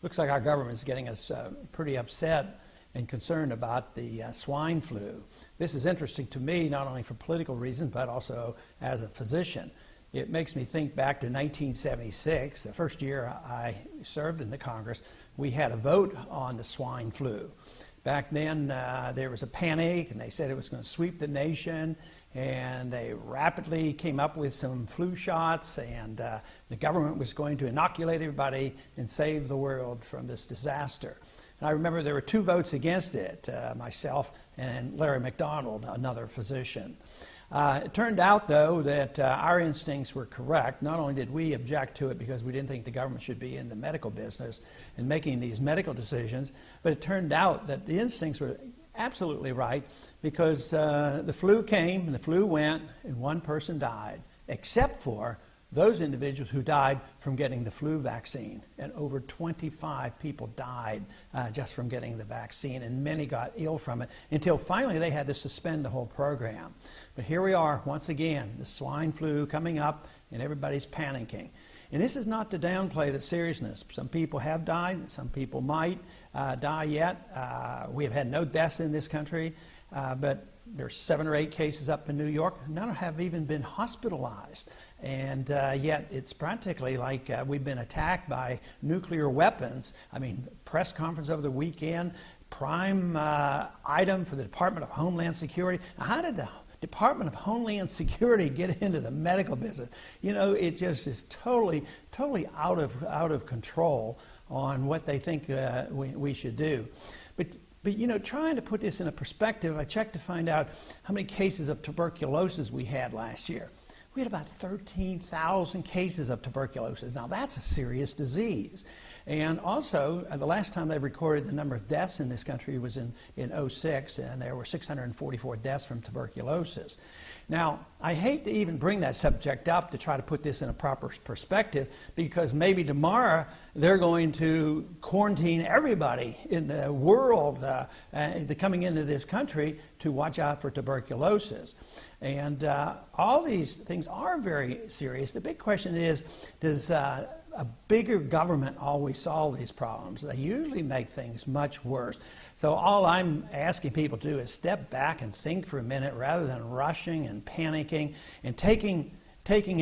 Looks like our government is getting us pretty upset and concerned about the swine flu. This is interesting to me, not only for political reasons, but also as a physician. It makes me think back to 1976, the first year I served in the Congress. We had a vote on the swine flu. Back then, there was a panic, and they said it was going to sweep the nation, and they rapidly came up with some flu shots, and the government was going to inoculate everybody and save the world from this disaster. And I remember there were 2 votes against it, myself and Larry McDonald, another physician. It turned out, though, that our instincts were correct. Not only did we object to it because we didn't think the government should be in the medical business and making these medical decisions, but it turned out that the instincts were absolutely right, because the flu came and the flu went and 1 person died, except for those individuals who died from getting the flu vaccine. And over 25 people died just from getting the vaccine, and many got ill from it until finally they had to suspend the whole program. But here we are once again, the swine flu coming up, and everybody's panicking. And this is not to downplay the seriousness. Some people have died, some people might die yet. We have had no deaths in this country, but there's 7 or 8 cases up in New York. None have even been hospitalized. And yet it's practically like we've been attacked by nuclear weapons. I mean, press conference over the weekend, prime item for the Department of Homeland Security. Now, how did the Department of Homeland Security get into the medical business? You know, it just is totally out of control on what they think we should do. But you know, trying to put this in a perspective, I checked to find out how many cases of tuberculosis we had last year. We had about 13,000 cases of tuberculosis. Now, that's a serious disease. And also, the last time they recorded the number of deaths in this country was in 2006, and there were 644 deaths from tuberculosis. Now, I hate to even bring that subject up to try to put this in a proper perspective, because maybe tomorrow they're going to quarantine everybody in the world coming into this country to watch out for tuberculosis. And all these things are very serious. The big question is, does a bigger government always solve these problems? They usually make things much worse. So all I'm asking people to do is step back and think for a minute rather than rushing and panicking and taking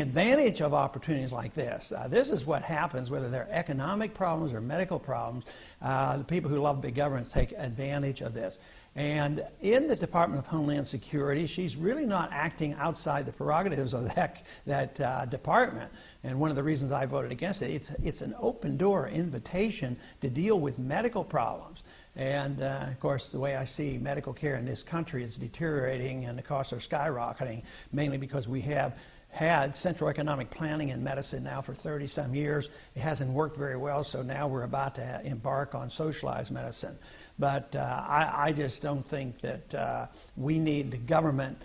advantage of opportunities like this. This is what happens, whether they're economic problems or medical problems. The people who love big government take advantage of this. And in the Department of Homeland Security, she's really not acting outside the prerogatives of that department. And one of the reasons I voted against it, it's an open door invitation to deal with medical problems. And of course, the way I see medical care in this country, it's deteriorating and the costs are skyrocketing, mainly because we have had central economic planning in medicine now for 30-some years. It hasn't worked very well, so now we're about to embark on socialized medicine. But I just don't think that we need the government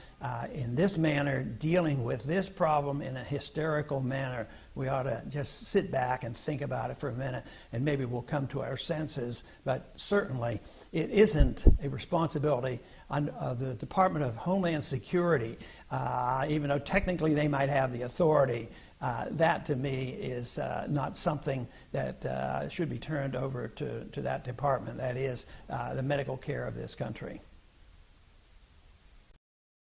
in this manner dealing with this problem in a hysterical manner. We ought to just sit back and think about it for a minute, and maybe we'll come to our senses. But certainly, it isn't a responsibility of the Department of Homeland Security, even though technically they might have the authority. That, to me, is not something that should be turned over to that department. That is the medical care of this country.